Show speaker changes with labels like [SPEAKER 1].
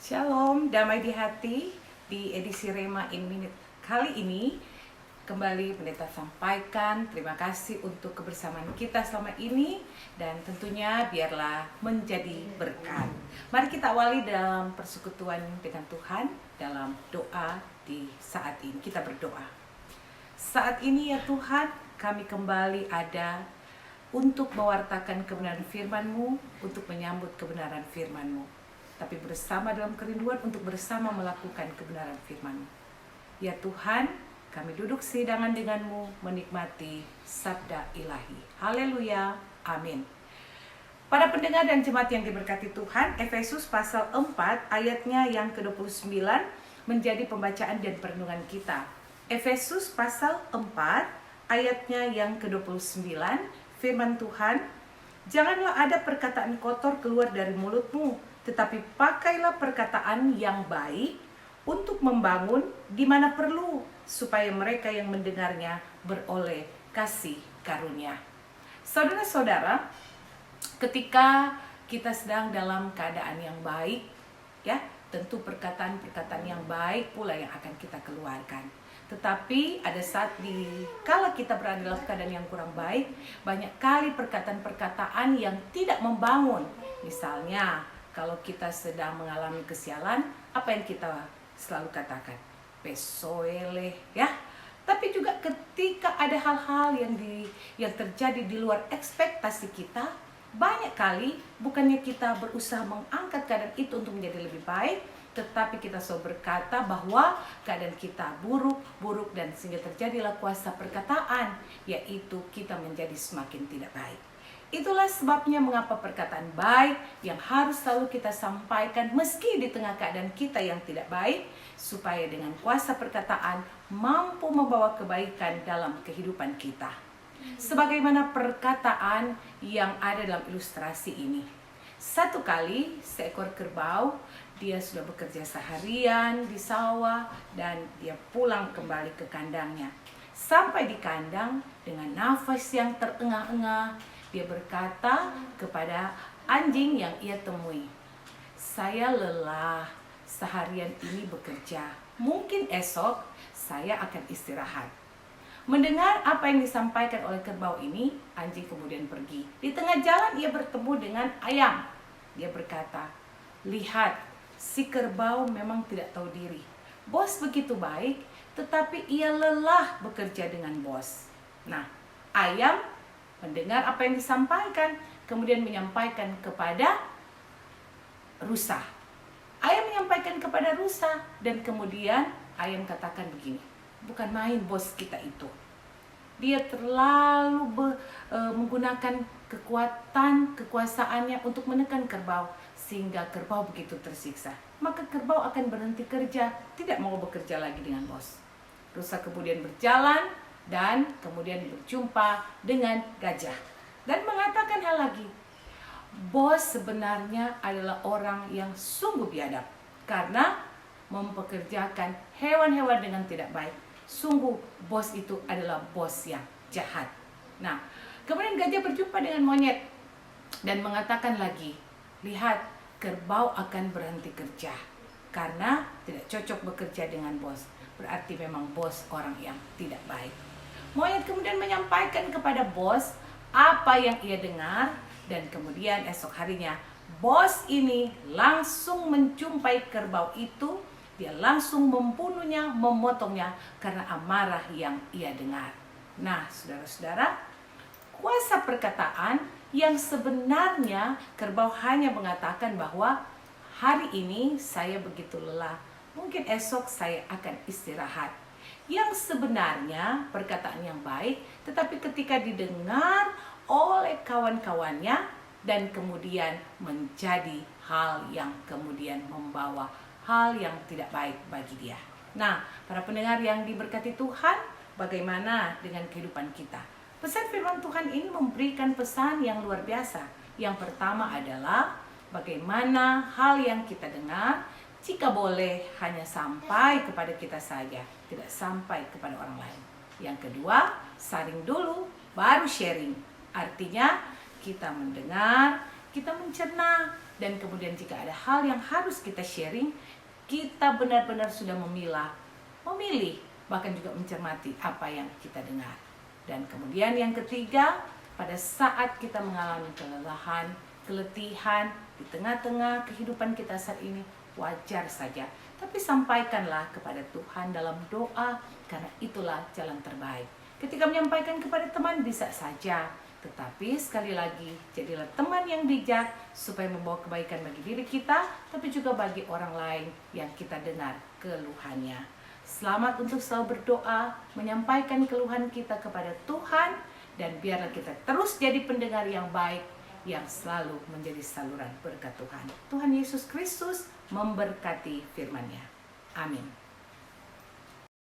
[SPEAKER 1] Shalom, damai di hati. Di edisi Rema in Minute kali ini kembali pendeta sampaikan terima kasih untuk kebersamaan kita selama ini, dan tentunya biarlah menjadi berkat. Mari kita awali dalam persekutuan dengan Tuhan dalam doa di saat ini. Kita berdoa. Saat ini ya Tuhan, kami kembali ada untuk mewartakan kebenaran firman-Mu, untuk menyambut kebenaran firman-Mu, tapi bersama dalam kerinduan untuk bersama melakukan kebenaran firman-Mu. Ya Tuhan, kami duduk sidangan dengan-Mu, menikmati sabda ilahi. Haleluya, amin. Para pendengar dan jemaat yang diberkati Tuhan, Efesus pasal 4 ayatnya yang ke-29 menjadi pembacaan dan perenungan kita. Efesus pasal 4 ayatnya yang ke-29, firman Tuhan, "Janganlah ada perkataan kotor keluar dari mulutmu, tetapi pakailah perkataan yang baik untuk membangun di mana perlu, supaya mereka yang mendengarnya beroleh kasih karunia." Saudara-saudara, ketika kita sedang dalam keadaan yang baik, ya, tentu perkataan-perkataan yang baik pula yang akan kita keluarkan. Tetapi ada saat kala kita berada dalam keadaan yang kurang baik, banyak kali perkataan-perkataan yang tidak membangun. Misalnya, kalau kita sedang mengalami kesialan, apa yang kita selalu katakan? Pesoele, ya. Tapi juga ketika ada hal-hal yang terjadi di luar ekspektasi kita, banyak kali bukannya kita berusaha mengangkat keadaan itu untuk menjadi lebih baik, tetapi kita selalu berkata bahwa keadaan kita buruk dan sehingga terjadilah kuasa perkataan, yaitu kita menjadi semakin tidak baik. Itulah sebabnya mengapa perkataan baik yang harus selalu kita sampaikan meski di tengah keadaan kita yang tidak baik, supaya dengan kuasa perkataan mampu membawa kebaikan dalam kehidupan kita. Sebagaimana perkataan yang ada dalam ilustrasi ini. Satu kali seekor kerbau, dia sudah bekerja seharian di sawah dan dia pulang kembali ke kandangnya. Sampai di kandang dengan nafas yang terengah-engah, dia berkata kepada anjing yang ia temui, "Saya lelah seharian ini bekerja. Mungkin esok saya akan istirahat." Mendengar apa yang disampaikan oleh kerbau ini, anjing kemudian pergi. Di tengah jalan ia bertemu dengan ayam. Dia berkata, "Lihat, si kerbau memang tidak tahu diri. Bos begitu baik, tetapi ia lelah bekerja dengan bos." Nah, ayam mendengar apa yang disampaikan, kemudian menyampaikan kepada rusa. Ayam menyampaikan kepada rusa, dan kemudian ayam katakan begini, "Bukan main bos kita itu. Dia terlalu menggunakan kekuasaannya untuk menekan kerbau, sehingga kerbau begitu tersiksa. Maka kerbau akan berhenti kerja, tidak mau bekerja lagi dengan bos." Rusa kemudian berjalan dan kemudian berjumpa dengan gajah dan mengatakan hal lagi, "Bos sebenarnya adalah orang yang sungguh biadab karena mempekerjakan hewan-hewan dengan tidak baik. Sungguh bos itu adalah bos yang jahat." Nah, kemudian gajah berjumpa dengan monyet dan mengatakan lagi, "Lihat, kerbau akan berhenti kerja karena tidak cocok bekerja dengan bos. Berarti memang bos orang yang tidak baik." Monyet kemudian menyampaikan kepada bos apa yang ia dengar, dan kemudian esok harinya bos ini langsung menjumpai kerbau itu. Dia langsung membunuhnya, memotongnya karena amarah yang ia dengar. Nah, saudara-saudara, kuasa perkataan yang sebenarnya kerbau hanya mengatakan bahwa hari ini saya begitu lelah, mungkin esok saya akan istirahat. Yang sebenarnya perkataan yang baik, tetapi ketika didengar oleh kawan-kawannya dan kemudian menjadi hal yang kemudian membawa hal yang tidak baik bagi dia. Nah, para pendengar yang diberkati Tuhan, bagaimana dengan kehidupan kita? Pesan firman Tuhan ini memberikan pesan yang luar biasa. Yang pertama adalah bagaimana hal yang kita dengar, jika boleh hanya sampai kepada kita saja, tidak sampai kepada orang lain. Yang kedua, saring dulu, baru sharing. Artinya kita mendengar, kita mencerna, Dan kemudian jika ada hal yang harus kita sharing, kita benar-benar sudah memilih, bahkan juga mencermati apa yang kita dengar. Dan kemudian yang ketiga, pada saat kita mengalami kelelahan, keletihan di tengah-tengah kehidupan kita saat ini, wajar saja. Tapi sampaikanlah kepada Tuhan dalam doa, karena itulah jalan terbaik. Ketika menyampaikan kepada teman bisa saja, tetapi sekali lagi, jadilah teman yang bijak supaya membawa kebaikan bagi diri kita, tapi juga bagi orang lain yang kita dengar keluhannya. Selamat untuk selalu berdoa, menyampaikan keluhan kita kepada Tuhan, dan biarlah kita terus jadi pendengar yang baik, yang selalu menjadi saluran berkat Tuhan. Tuhan Yesus Kristus memberkati firman-Nya. Amin.